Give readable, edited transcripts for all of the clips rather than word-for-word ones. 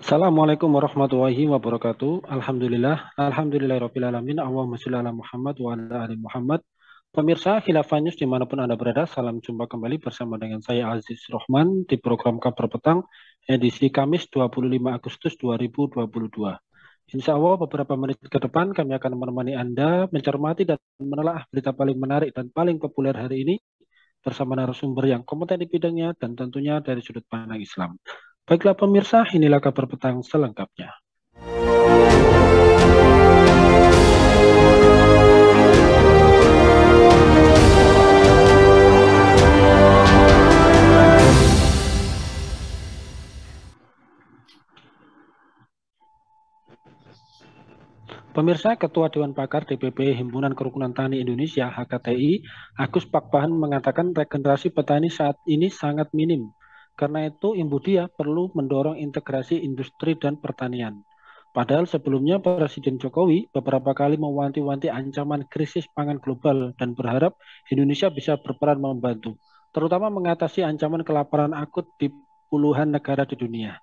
Assalamualaikum warahmatullahi wabarakatuh. Alhamdulillahirabbil alamin. Allahumma shalli ala Muhammad wa ala ali Muhammad. Pemirsa Khilafah News dimanapun Anda berada, salam jumpa kembali bersama dengan saya Aziz Rohman di program Kabar Petang edisi Kamis 25 Agustus 2022. Insya Allah beberapa menit ke depan kami akan menemani Anda mencermati dan menelaah berita paling menarik dan paling populer hari ini bersama narasumber yang kompeten di bidangnya dan tentunya dari sudut pandang Islam. Baiklah pemirsa, inilah kabar petang selengkapnya. Pemirsa, Ketua Dewan Pakar DPP Himpunan Kerukunan Tani Indonesia (HKTI), Agus Pakpahan mengatakan regenerasi petani saat ini sangat minim. Karena itu, Ibu Dia perlu mendorong integrasi industri dan pertanian. Padahal sebelumnya Presiden Jokowi beberapa kali mewanti-wanti ancaman krisis pangan global dan berharap Indonesia bisa berperan membantu, terutama mengatasi ancaman kelaparan akut di puluhan negara di dunia.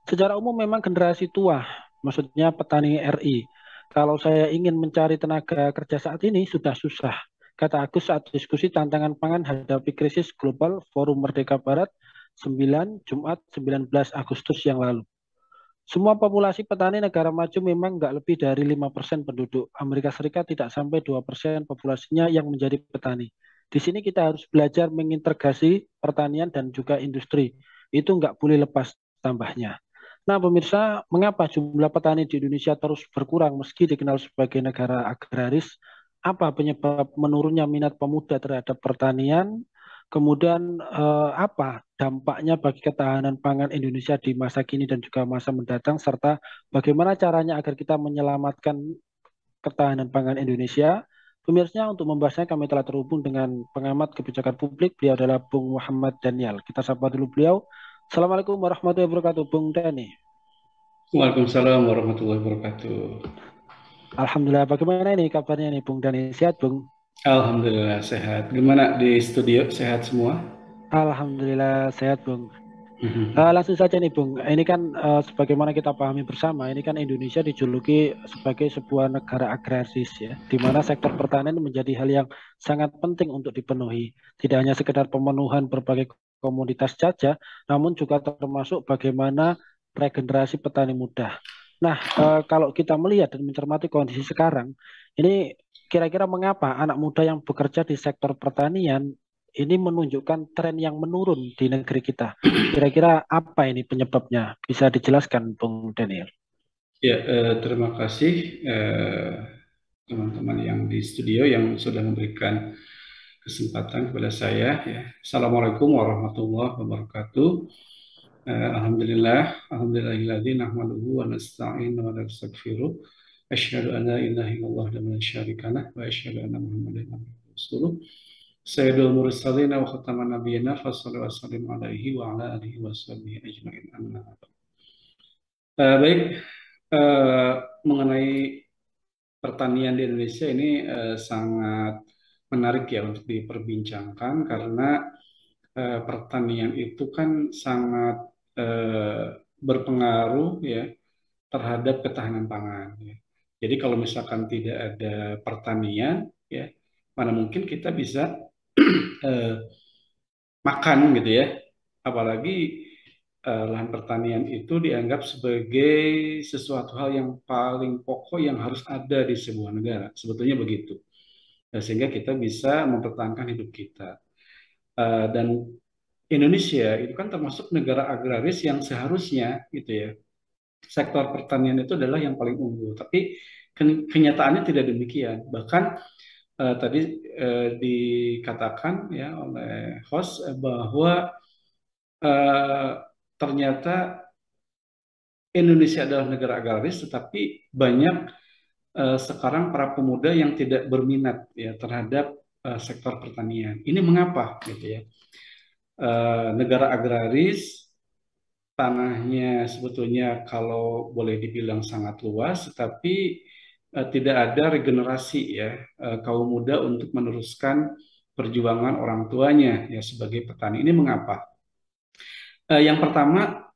Secara umum memang generasi tua, maksudnya petani RI. Kalau saya ingin mencari tenaga kerja saat ini sudah susah. Kata Agus saat diskusi tantangan pangan hadapi krisis global Forum Merdeka Barat 9 Jumat 19 Agustus yang lalu. Semua populasi petani negara maju memang nggak lebih dari 5% penduduk. Amerika Serikat tidak sampai 2% populasinya yang menjadi petani. Di sini kita harus belajar mengintegrasi pertanian dan juga industri. Itu nggak boleh lepas tambahnya. Nah, pemirsa, mengapa jumlah petani di Indonesia terus berkurang meski dikenal sebagai negara agraris? Apa penyebab menurunnya minat pemuda terhadap pertanian? Kemudian apa dampaknya bagi ketahanan pangan Indonesia di masa kini dan juga masa mendatang, serta bagaimana caranya agar kita menyelamatkan ketahanan pangan Indonesia? Pemirsa, untuk membahasnya kami telah terhubung dengan pengamat kebijakan publik. Beliau adalah Bung Muhammad Daniel. Kita sapa dulu beliau. Assalamualaikum warahmatullahi wabarakatuh, Bung Dani. Waalaikumsalam warahmatullahi wabarakatuh. Alhamdulillah, bagaimana ini kabarnya nih, Bung Dani? Sehat, Bung? Alhamdulillah sehat. Gimana di studio, sehat semua? Alhamdulillah sehat, Bung. Mhm. Langsung saja nih, Bung. Ini kan sebagaimana kita pahami bersama, ini kan Indonesia dijuluki sebagai sebuah negara agraris ya, di mana sektor pertanian menjadi hal yang sangat penting untuk dipenuhi. Tidak hanya sekedar pemenuhan berbagai komoditas saja, namun juga termasuk bagaimana regenerasi petani muda. Nah, kalau kita melihat dan mencermati kondisi sekarang, ini kira-kira mengapa anak muda yang bekerja di sektor pertanian ini menunjukkan tren yang menurun di negeri kita? Kira-kira apa ini penyebabnya? Bisa dijelaskan, Bung Daniel? Ya, terima kasih teman-teman yang di studio yang sudah memberikan kesempatan kepada saya. Ya. Assalamualaikum warahmatullahi wabarakatuh. Alhamdulillahilladzi nahmaduhu wa nasta'inu wa nastaghfiruh. Asyhadu an la ilaha illallah wa la syarika lah wa asyhadu anna Muhammadan abduhu wa rasuluh. Sayyidul mursalin wa khataman nabiyina fa shallallahu wa sallim alaihi wa ala alihi wa sahbihi ajmain. Amma ba'd. Baik, eh, mengenai pertanian di Indonesia ini sangat menarik ya untuk diperbincangkan karena pertanian itu kan sangat berpengaruh ya terhadap ketahanan pangan. Ya. Jadi kalau misalkan tidak ada pertanian, ya mana mungkin kita bisa eh, makan gitu ya. Apalagi lahan pertanian itu dianggap sebagai sesuatu hal yang paling pokok yang harus ada di sebuah negara. Sebetulnya begitu. Sehingga kita bisa mempertahankan hidup kita. Dan Indonesia itu kan termasuk negara agraris yang seharusnya gitu ya. Sektor pertanian itu adalah yang paling unggul. Tapi kenyataannya tidak demikian. Bahkan tadi dikatakan ya oleh host bahwa eh, ternyata Indonesia adalah negara agraris, tetapi banyak sekarang para pemuda yang tidak berminat ya terhadap sektor pertanian. Ini mengapa gitu ya? Negara agraris, tanahnya sebetulnya kalau boleh dibilang sangat luas, tetapi tidak ada regenerasi ya kaum muda untuk meneruskan perjuangan orang tuanya ya sebagai petani. Ini mengapa? Yang pertama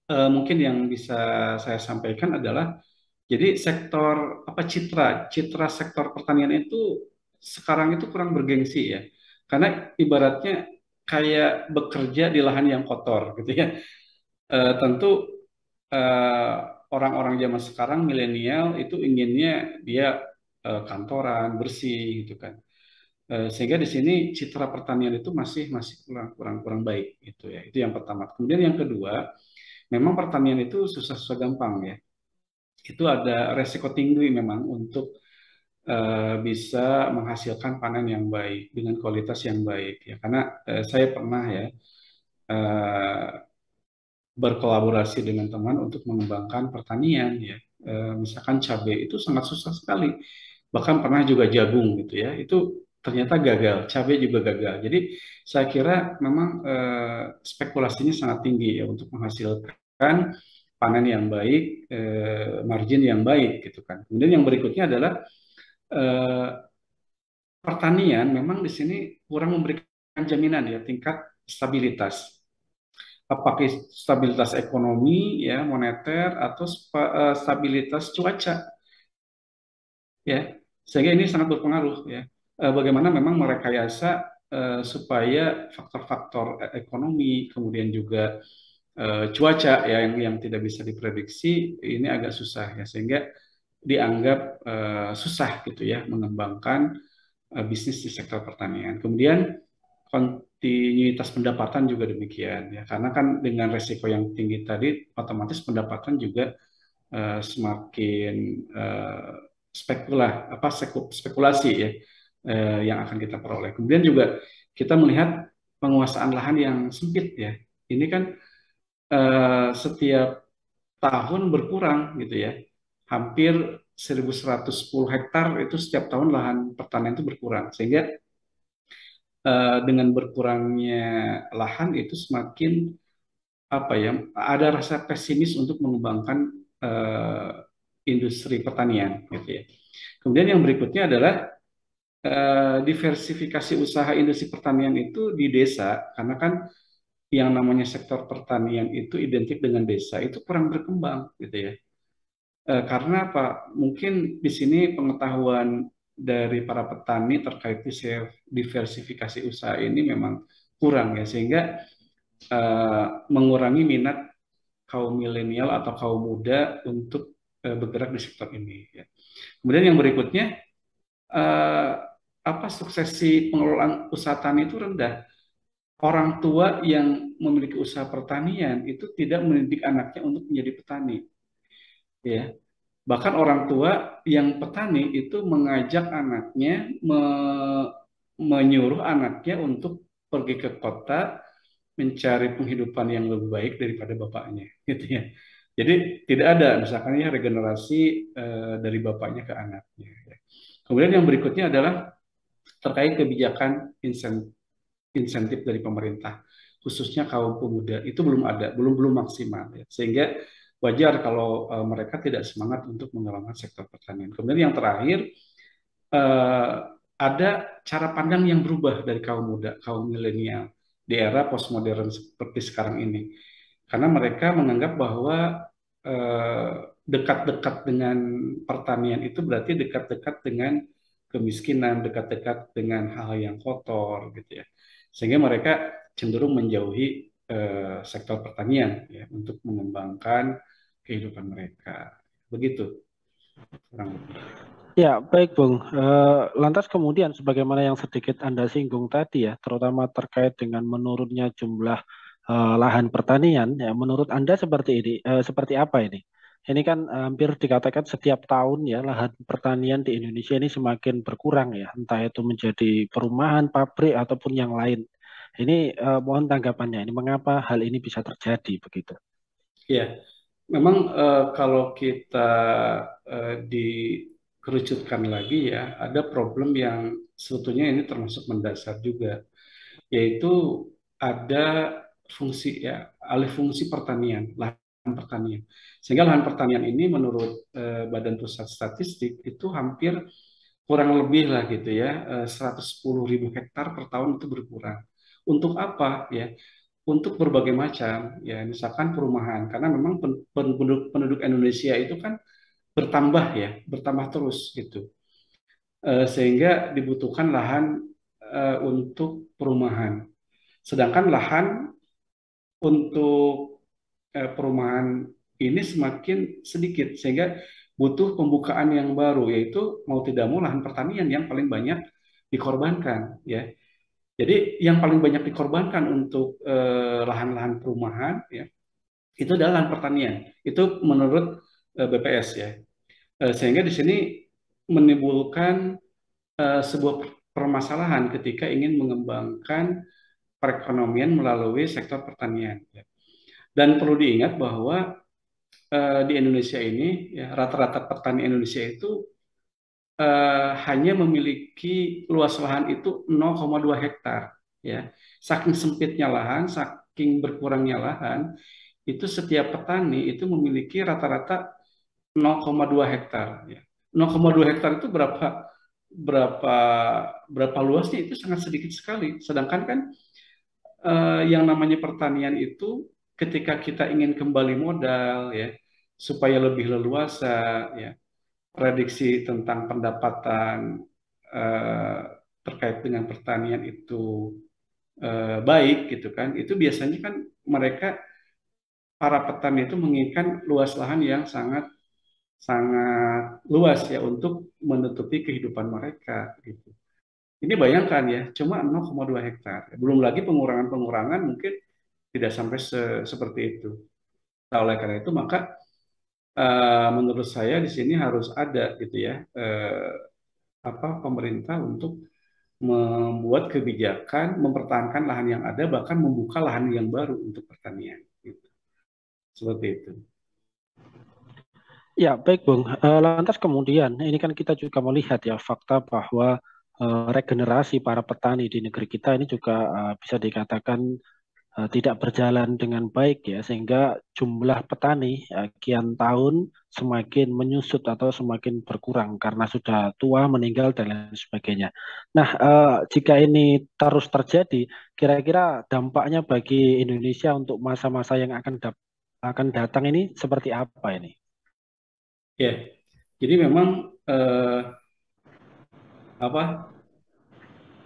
mungkin yang bisa saya sampaikan adalah jadi sektor apa citra citra sektor pertanian itu sekarang itu kurang bergengsi ya. Karena ibaratnya kayak bekerja di lahan yang kotor gitu ya. Tentu eh, orang-orang zaman sekarang milenial itu inginnya dia kantoran bersih gitu kan. Sehingga di sini citra pertanian itu masih masih kurang kurang kurang baik gitu ya. Itu yang pertama. Kemudian yang kedua, memang pertanian itu susah-susah gampang ya. Itu ada resiko tinggi memang untuk bisa menghasilkan panen yang baik dengan kualitas yang baik ya. Karena saya pernah ya eh, berkolaborasi dengan teman untuk mengembangkan pertanian ya. Misalkan cabai itu sangat susah sekali. Bahkan pernah juga jagung gitu ya. Itu ternyata gagal, cabai juga gagal. Jadi saya kira memang spekulasinya sangat tinggi ya untuk menghasilkan panen yang baik, margin yang baik gitu kan. Kemudian yang berikutnya adalah eh, pertanian memang di sini kurang memberikan jaminan ya tingkat stabilitas. Apakah stabilitas ekonomi ya moneter atau stabilitas cuaca ya, sehingga ini sangat berpengaruh ya. Bagaimana memang merekayasa supaya faktor-faktor ekonomi kemudian juga cuaca ya yang tidak bisa diprediksi ini agak susah ya, sehingga dianggap susah gitu ya mengembangkan bisnis di sektor pertanian. Kemudian kontinuitas pendapatan juga demikian ya, karena kan dengan resiko yang tinggi tadi otomatis pendapatan juga semakin spekulasi ya yang akan kita peroleh. Kemudian juga kita melihat penguasaan lahan yang sempit ya. Ini kan setiap tahun berkurang gitu ya. Hampir 1.110 hektar itu setiap tahun lahan pertanian itu berkurang. Sehingga dengan berkurangnya lahan itu semakin apa ya, ada rasa pesimis untuk mengembangkan eh, industri pertanian gitu ya. Kemudian yang berikutnya adalah diversifikasi usaha industri pertanian itu di desa, karena kan yang namanya sektor pertanian itu identik dengan desa itu kurang berkembang gitu ya. Karena apa? Mungkin di sini pengetahuan dari para petani terkait diversifikasi usaha ini memang kurang ya, sehingga eh, mengurangi minat kaum milenial atau kaum muda untuk bergerak di sektor ini. Ya. Kemudian yang berikutnya, eh, apa suksesi pengelolaan usaha tani itu rendah. Orang tua yang memiliki usaha pertanian itu tidak mendidik anaknya untuk menjadi petani. Ya, bahkan orang tua yang petani itu mengajak anaknya, menyuruh anaknya untuk pergi ke kota mencari penghidupan yang lebih baik daripada bapaknya, gitu ya. Jadi tidak ada misalkan ya regenerasi dari bapaknya ke anaknya. Ya. Kemudian yang berikutnya adalah terkait kebijakan insentif dari pemerintah, khususnya kaum pemuda itu belum ada, belum belum maksimal, ya. Sehingga wajar kalau mereka tidak semangat untuk mengembangkan sektor pertanian. Kemudian yang terakhir eh, ada cara pandang yang berubah dari kaum muda, kaum milenial di era postmodern seperti sekarang ini, karena mereka menganggap bahwa eh, dekat-dekat dengan pertanian itu berarti dekat-dekat dengan kemiskinan, dekat-dekat dengan hal yang kotor gitu ya. Sehingga mereka cenderung menjauhi sektor pertanian ya untuk mengembangkan kehidupan mereka. Begitu kurang lebih. Ya, baik, Bung. Lantas kemudian, sebagaimana yang sedikit Anda singgung tadi ya, terutama terkait dengan menurunnya jumlah lahan pertanian, ya, menurut Anda seperti ini, seperti apa ini? Ini kan hampir dikatakan setiap tahun ya lahan pertanian di Indonesia ini semakin berkurang ya, entah itu menjadi perumahan, pabrik ataupun yang lain. Ini mohon tanggapannya. Ini mengapa hal ini bisa terjadi begitu? Ya, memang kalau kita dikerucutkan lagi ya, ada problem yang sebetulnya ini termasuk mendasar juga, yaitu ada fungsi ya, alih fungsi pertanian, lahan pertanian. Sehingga lahan pertanian ini menurut Badan Pusat Statistik itu hampir kurang lebih lah gitu ya, 110.000 hektar per tahun itu berkurang. Untuk apa ya? untuk berbagai macam ya, misalkan perumahan, karena memang penduduk Indonesia itu kan bertambah ya, bertambah terus gitu. Sehingga dibutuhkan lahan untuk perumahan. Sedangkan lahan untuk perumahan ini semakin sedikit, sehingga butuh pembukaan yang baru, yaitu mau tidak mau lahan pertanian yang paling banyak dikorbankan ya. Jadi yang paling banyak dikorbankan untuk lahan-lahan perumahan ya, itu adalah lahan pertanian. Itu menurut BPS ya. Sehingga di sini menimbulkan sebuah permasalahan ketika ingin mengembangkan perekonomian melalui sektor pertanian. Ya. Dan perlu diingat bahwa di Indonesia ini ya, rata-rata petani Indonesia itu hanya memiliki luas lahan itu 0,2 hektar ya. Saking sempitnya lahan, saking berkurangnya lahan, itu setiap petani itu memiliki rata-rata 0,2 hektar ya. 0,2 hektar itu berapa berapa luasnya, itu sangat sedikit sekali. Sedangkan kan yang namanya pertanian itu ketika kita ingin kembali modal ya, supaya lebih leluasa ya, prediksi tentang pendapatan eh, terkait dengan pertanian itu baik gitu kan, itu biasanya kan mereka, para petani itu menginginkan luas lahan yang sangat sangat luas ya untuk menutupi kehidupan mereka gitu. Ini bayangkan ya, cuma 0,2 hektar. Belum lagi pengurangan-pengurangan mungkin tidak sampai seperti itu. Nah, oleh karena itu maka menurut saya di sini harus ada gitu ya, pemerintah untuk membuat kebijakan mempertahankan lahan yang ada, bahkan membuka lahan yang baru untuk pertanian gitu. Seperti itu. Ya, baik, Bung. Lantas kemudian, ini kan kita juga melihat ya fakta bahwa regenerasi para petani di negeri kita ini juga bisa dikatakan tidak berjalan dengan baik ya, sehingga jumlah petani kian tahun semakin menyusut atau semakin berkurang karena sudah tua, meninggal dan lain sebagainya. Nah, jika ini terus terjadi, kira-kira dampaknya bagi Indonesia untuk masa-masa yang akan datang ini seperti apa ini? Ya, jadi memang eh, apa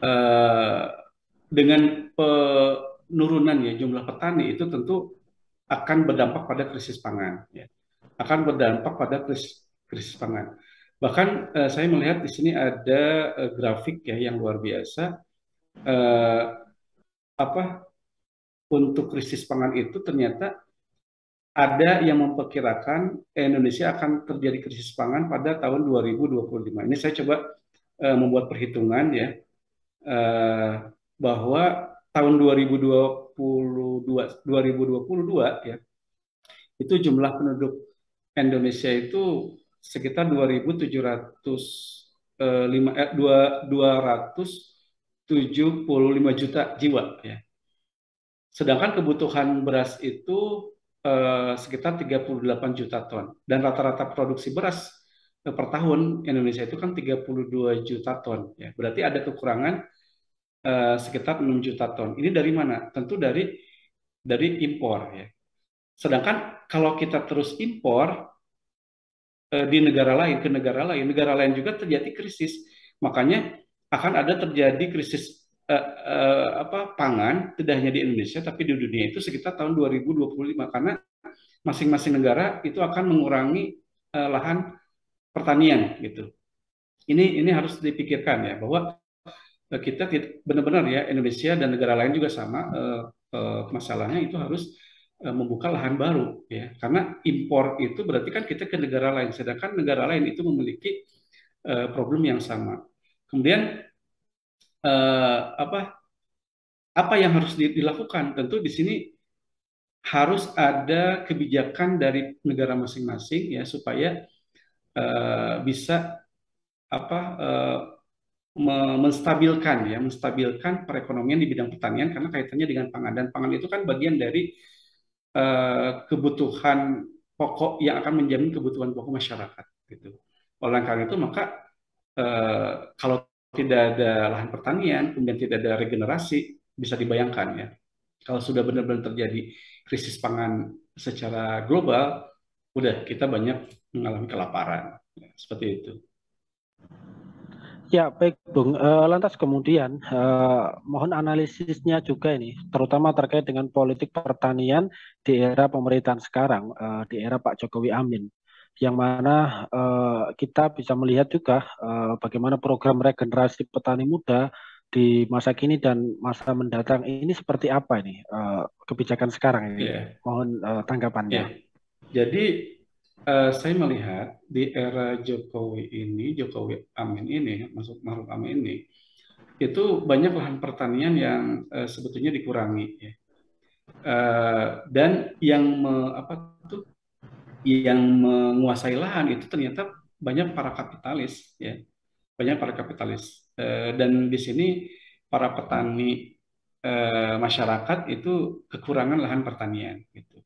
eh, dengan penurunan ya jumlah petani itu tentu akan berdampak pada krisis pangan, ya. Akan berdampak pada krisis pangan. Bahkan saya melihat di sini ada grafik ya yang luar biasa. Eh, apa untuk krisis pangan itu ternyata ada yang memperkirakan Indonesia akan terjadi krisis pangan pada tahun 2025. Ini saya coba membuat perhitungan ya, eh, bahwa tahun 2022 ya, itu jumlah penduduk Indonesia itu sekitar 2.700 275 juta jiwa ya. Sedangkan kebutuhan beras itu sekitar 38 juta ton. Dan rata-rata produksi beras per tahun Indonesia itu kan 32 juta ton. Ya. Berarti ada kekurangan sekitar 6 juta ton. Ini dari mana? Tentu dari impor. Ya. Sedangkan kalau kita terus impor di negara lain juga terjadi krisis. Makanya akan ada terjadi krisis pangan, tidak hanya di Indonesia tapi di dunia itu sekitar tahun 2025, karena masing-masing negara itu akan mengurangi lahan pertanian gitu. Ini harus dipikirkan ya, bahwa kita benar-benar ya, Indonesia dan negara lain juga sama, masalahnya itu harus membuka lahan baru ya, karena impor itu berarti kan kita ke negara lain, sedangkan negara lain itu memiliki problem yang sama. Kemudian apa apa yang harus dilakukan? Tentu di sini harus ada kebijakan dari negara masing-masing ya, supaya bisa apa menstabilkan perekonomian di bidang pertanian, karena kaitannya dengan pangan, dan pangan itu kan bagian dari kebutuhan pokok yang akan menjamin kebutuhan pokok masyarakat gitu. Oleh karena itu maka kalau tidak ada lahan pertanian, kemudian tidak ada regenerasi, bisa dibayangkan ya, Kalau sudah benar-benar terjadi krisis pangan secara global, udah kita banyak mengalami kelaparan. Ya, seperti itu. Ya, baik, Bung. Lantas kemudian, mohon analisisnya juga ini, terutama terkait dengan politik pertanian di era pemerintahan sekarang, di era Pak Jokowi Amin, yang mana kita bisa melihat juga bagaimana program regenerasi petani muda di masa kini dan masa mendatang ini seperti apa ini kebijakan sekarang ini. Ya, Mohon ya. tanggapannya. Jadi saya melihat di era Jokowi Amin ini, masuk Maruf Amin ini, itu banyak lahan pertanian yang sebetulnya dikurangi, ya. Dan apa tuh, yang menguasai lahan itu ternyata banyak para kapitalis, ya, banyak para kapitalis. Dan di sini para petani masyarakat itu kekurangan lahan pertanian, gitu.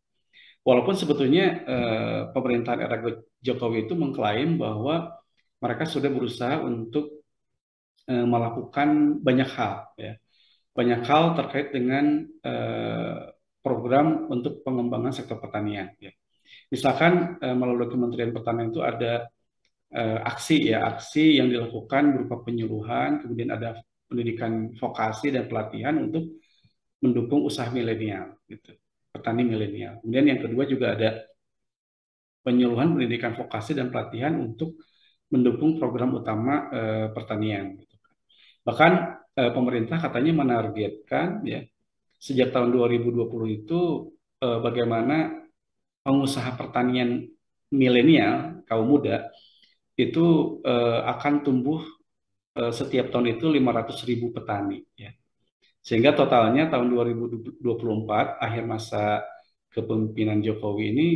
Walaupun sebetulnya pemerintahan era Jokowi itu mengklaim bahwa mereka sudah berusaha untuk melakukan banyak hal, ya, banyak hal terkait dengan eh, program untuk pengembangan sektor pertanian. Ya. Misalkan melalui Kementerian Pertanian itu ada aksi, ya, aksi yang dilakukan berupa penyuluhan, kemudian ada pendidikan vokasi dan pelatihan untuk mendukung usaha milenial, gitu, petani milenial. Kemudian yang kedua juga ada penyuluhan pendidikan vokasi dan pelatihan untuk mendukung program utama pertanian. Gitu. Bahkan pemerintah katanya menargetkan, ya, sejak tahun 2020 itu bagaimana pengusaha pertanian milenial kaum muda itu akan tumbuh setiap tahun itu 500.000 petani, ya. Sehingga totalnya tahun 2024 akhir masa kepemimpinan Jokowi ini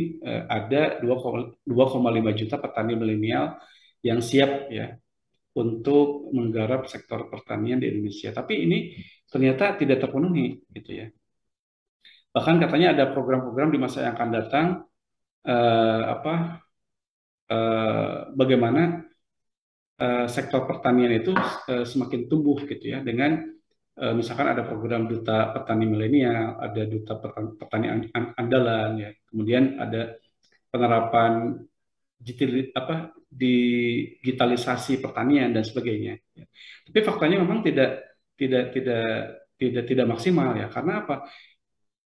ada 2,5 juta petani milenial yang siap, ya, untuk menggarap sektor pertanian di Indonesia. Tapi ini ternyata tidak terpenuhi, gitu ya. Bahkan katanya ada program-program di masa yang akan datang, apa, bagaimana sektor pertanian itu semakin tumbuh, gitu ya, dengan misalkan ada program duta petani milenial, ada duta petani andalan, ya, kemudian ada penerapan digitalisasi pertanian dan sebagainya. Ya. Tapi faktanya memang tidak tidak tidak maksimal, ya. Karena apa?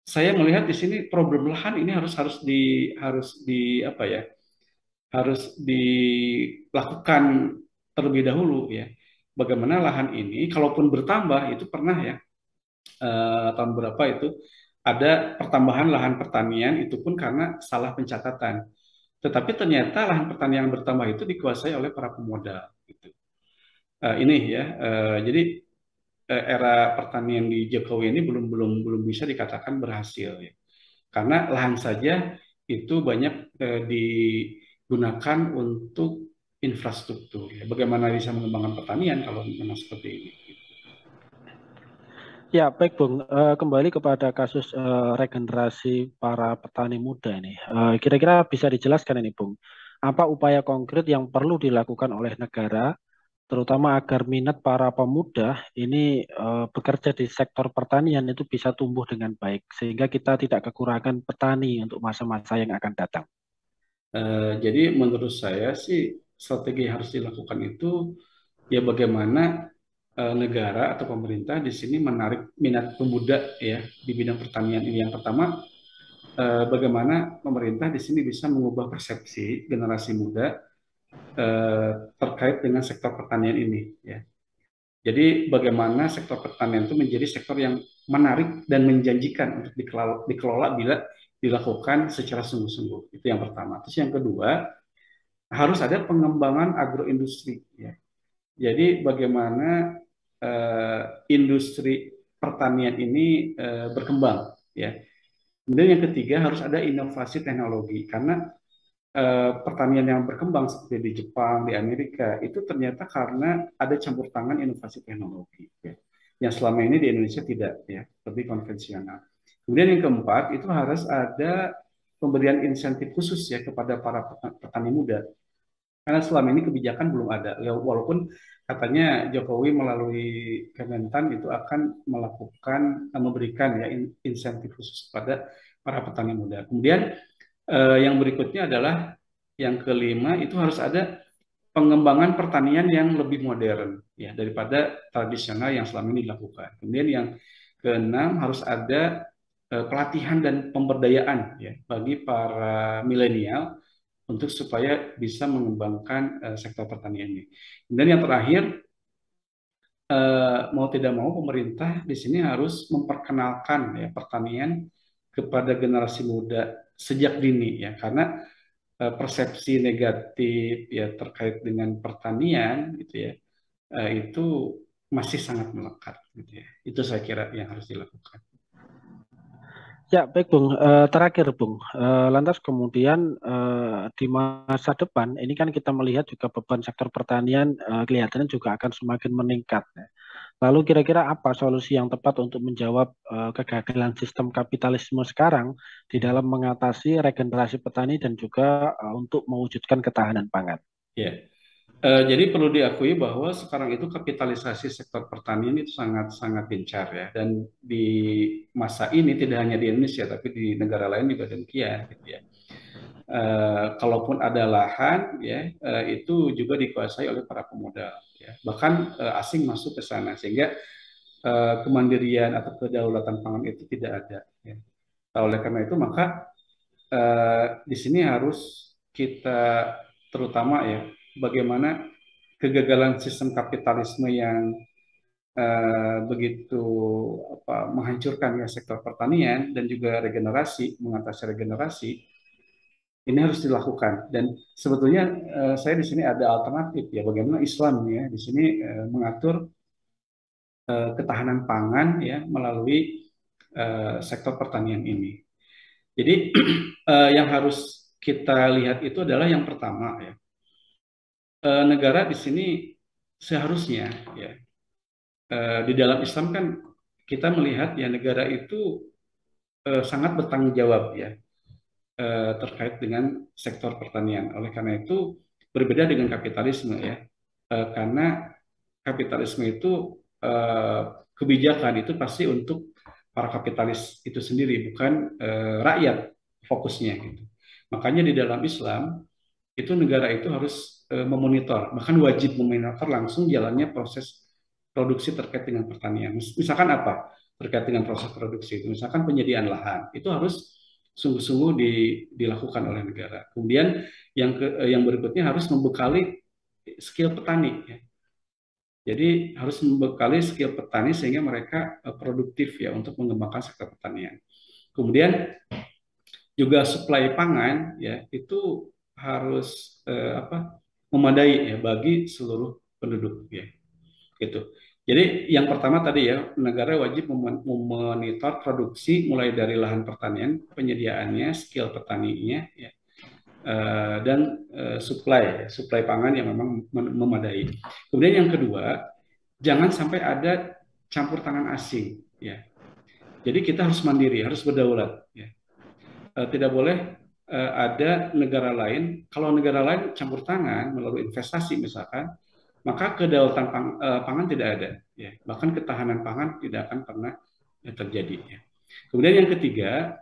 Saya melihat di sini problem lahan ini harus di apa ya? Harus dilakukan terlebih dahulu, ya. Bagaimana lahan ini, kalaupun bertambah itu pernah, ya, tahun berapa itu ada pertambahan lahan pertanian itu pun karena salah pencatatan. Tetapi ternyata lahan pertanian yang bertambah itu dikuasai oleh para pemodal. Gitu. Ini, ya, jadi era pertanian di Jokowi ini belum belum belum bisa dikatakan berhasil, ya. Karena lahan saja itu banyak digunakan untuk infrastruktur. Ya. Bagaimana bisa mengembangkan pertanian kalau memang seperti ini? Ya, baik Bung. Kembali kepada kasus regenerasi para petani muda ini. Kira-kira bisa dijelaskan ini, Bung, apa upaya konkret yang perlu dilakukan oleh negara, terutama agar minat para pemuda ini bekerja di sektor pertanian itu bisa tumbuh dengan baik, sehingga kita tidak kekurangan petani untuk masa-masa yang akan datang. Jadi menurut saya sih strategi yang harus dilakukan itu, ya, bagaimana negara atau pemerintah di sini menarik minat pemuda, ya, di bidang pertanian ini. Yang pertama, bagaimana pemerintah di sini bisa mengubah persepsi generasi muda terkait dengan sektor pertanian ini, ya. Jadi bagaimana sektor pertanian itu menjadi sektor yang menarik dan menjanjikan untuk dikelola bila dilakukan secara sungguh-sungguh. Itu yang pertama. Terus yang kedua, harus ada pengembangan agroindustri, ya. Jadi bagaimana industri pertanian ini berkembang, ya. Kemudian yang ketiga, harus ada inovasi teknologi karena pertanian yang berkembang seperti di Jepang, di Amerika itu ternyata karena ada campur tangan inovasi teknologi, ya, yang selama ini di Indonesia tidak, ya, lebih konvensional. Kemudian yang keempat itu harus ada pemberian insentif khusus, ya, kepada para petani muda Karena selama ini kebijakan belum ada. Ya, walaupun katanya Jokowi melalui Kementan itu akan melakukan memberikan ya insentif khusus pada para petani muda. Kemudian yang berikutnya adalah yang kelima itu harus ada pengembangan pertanian yang lebih modern ya daripada tradisional yang selama ini dilakukan. Kemudian yang keenam harus ada pelatihan dan pemberdayaan ya bagi para milenial untuk supaya bisa mengembangkan sektor pertanian ini. Dan yang terakhir mau tidak mau pemerintah di sini harus memperkenalkan ya pertanian kepada generasi muda sejak dini ya karena persepsi negatif ya terkait dengan pertanian gitu ya itu masih sangat melekat gitu ya. Itu saya kira yang harus dilakukan. Ya, baik Bung. Terakhir Bung, lantas kemudian di masa depan ini kan kita melihat juga beban sektor pertanian kelihatannya juga akan semakin meningkat. Ya. Lalu kira-kira apa solusi yang tepat untuk menjawab kegagalan sistem kapitalisme sekarang di dalam mengatasi regenerasi petani dan juga untuk mewujudkan ketahanan pangan? Ya. Jadi perlu diakui bahwa sekarang itu kapitalisasi sektor pertanian itu sangat-sangat gencar ya, dan di masa ini tidak hanya di Indonesia tapi di negara lain juga demikian gitu ya. Kalaupun ada lahan ya itu juga dikuasai oleh para pemodal ya. Bahkan asing masuk ke sana sehingga kemandirian atau kedaulatan pangan itu tidak ada ya. Nah, oleh karena itu maka di sini harus kita terutama ya bagaimana kegagalan sistem kapitalisme yang begitu menghancurkan ya sektor pertanian dan juga mengatasi regenerasi ini harus dilakukan. Dan sebetulnya saya di sini ada alternatif ya bagaimana Islam ya di sini mengatur ketahanan pangan ya melalui sektor pertanian ini. Jadi yang harus kita lihat itu adalah yang pertama ya negara di sini seharusnya ya di dalam Islam kan kita melihat ya negara itu sangat bertanggung jawab ya terkait dengan sektor pertanian. Oleh karena itu berbeda dengan kapitalisme ya, karena kapitalisme itu kebijakan itu pasti untuk para kapitalis itu sendiri, bukan rakyat fokusnya gitu. Makanya di dalam Islam itu negara itu harus memonitor, bahkan wajib memonitor langsung jalannya proses produksi terkait dengan pertanian. Misalkan apa terkait dengan proses produksi itu, misalkan penyediaan lahan, itu harus sungguh-sungguh dilakukan oleh negara. Kemudian yang berikutnya harus membekali skill petani. Ya. Jadi harus membekali skill petani sehingga mereka produktif ya untuk mengembangkan sektor pertanian. Kemudian juga suplai pangan ya itu harus memadai ya bagi seluruh penduduk ya gitu. Jadi yang pertama tadi ya negara wajib memonitor produksi mulai dari lahan pertanian, penyediaannya, skill petaninya ya, dan suplai pangan yang memang memadai. Kemudian yang kedua jangan sampai ada campur tangan asing ya. Jadi kita harus mandiri, harus berdaulat ya. Tidak boleh ada negara lain. Kalau negara lain campur tangan melalui investasi misalkan, maka kedaulatan pangan tidak ada. Ya. Bahkan ketahanan pangan tidak akan pernah terjadi. Ya. Kemudian yang ketiga,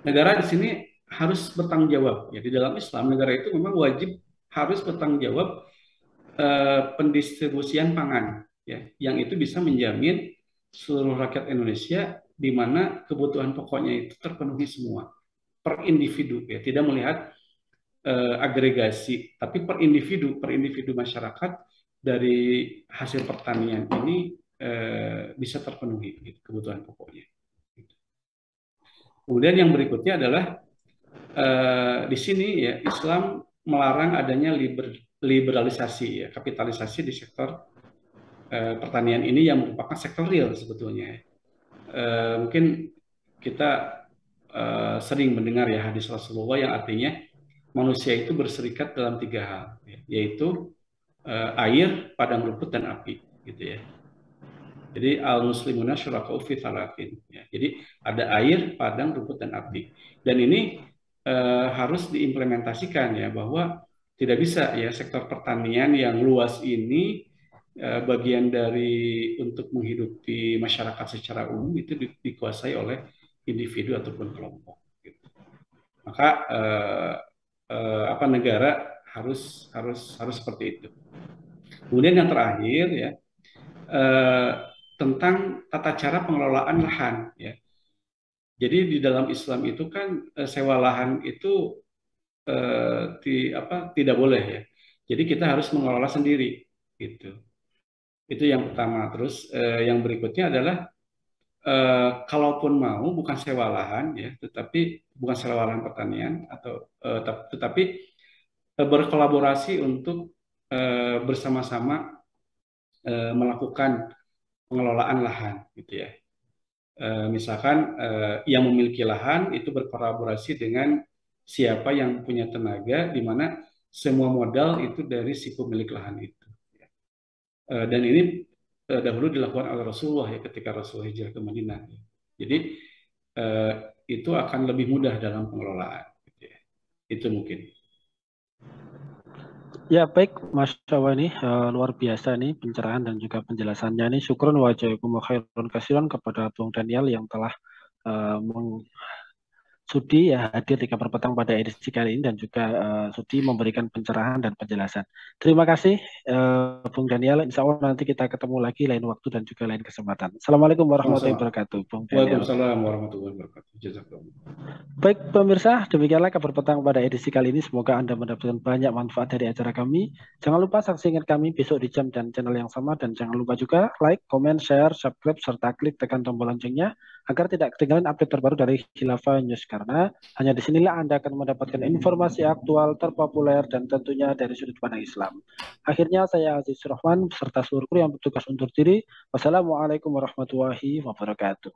negara di sini harus bertanggung jawab. Ya. Di dalam Islam, negara itu memang wajib harus bertanggung jawab pendistribusian pangan, ya, yang itu bisa menjamin seluruh rakyat Indonesia di mana kebutuhan pokoknya itu terpenuhi semua per individu, ya, tidak melihat agregasi, tapi per individu masyarakat dari hasil pertanian ini bisa terpenuhi gitu, kebutuhan pokoknya. Kemudian yang berikutnya adalah di sini ya Islam melarang adanya liberalisasi ya kapitalisasi di sektor pertanian ini yang merupakan sektor real sebetulnya. Mungkin kita sering mendengar ya hadis Rasulullah yang artinya manusia itu berserikat dalam tiga hal, ya, yaitu air, padang rumput, dan api, gitu ya. Jadi al-muslimuna syuraka'u fi thalathin. Ya. Jadi ada air, padang, rumput, dan api. Dan ini harus diimplementasikan ya bahwa Tidak bisa ya sektor pertanian yang luas ini bagian dari untuk menghidupi masyarakat secara umum itu dikuasai oleh individu ataupun kelompok. Gitu. Maka apa negara harus harus harus seperti itu. Kemudian yang terakhir ya eh, tentang tata cara pengelolaan lahan ya. Jadi di dalam Islam itu kan sewa lahan itu tidak boleh ya. Jadi kita harus mengelola sendiri gitu. Itu yang pertama. Terus yang berikutnya adalah kalaupun mau bukan sewa lahan ya, tetapi bukan sewa lahan pertanian atau tetapi berkolaborasi untuk bersama-sama melakukan pengelolaan lahan gitu ya. Misalkan yang memiliki lahan itu berkolaborasi dengan siapa yang punya tenaga, di mana semua modal itu dari si pemilik lahan itu. Dan ini dahulu dilakukan oleh Rasulullah ya ketika Rasulullah hijrah ke Madinah. Jadi eh, itu akan lebih mudah dalam pengelolaan. Gitu ya. Itu mungkin. Ya baik Mas Syawani, luar biasa nih pencerahan dan juga penjelasannya nih. Syukron wa jazakumullahu khairan kasiran kepada Bung Daniel yang telah sudi ya hadir di kabar petang pada edisi kali ini dan juga sudi memberikan pencerahan dan penjelasan. Terima kasih Bung Daniel. Insya Allah nanti kita ketemu lagi lain waktu dan juga lain kesempatan. Assalamualaikum warahmatullahi wabarakatuh, Bung Daniel. Waalaikumsalam warahmatullahi wabarakatuh. Jazakallah. Baik pemirsa, demikianlah kabar petang pada edisi kali ini. Semoga Anda mendapatkan banyak manfaat dari acara kami. Jangan lupa saksikan kami besok di jam dan channel yang sama. Dan jangan lupa juga like, comment, share, subscribe, serta klik tekan tombol loncengnya agar tidak ketinggalan update terbaru dari Khilafah News. Karena hanya di sinilah Anda akan mendapatkan informasi aktual, terpopuler, dan tentunya dari sudut pandang Islam. Akhirnya saya Aziz Rahman beserta seluruh kru yang bertugas undur diri. Wassalamualaikum warahmatullahi wabarakatuh.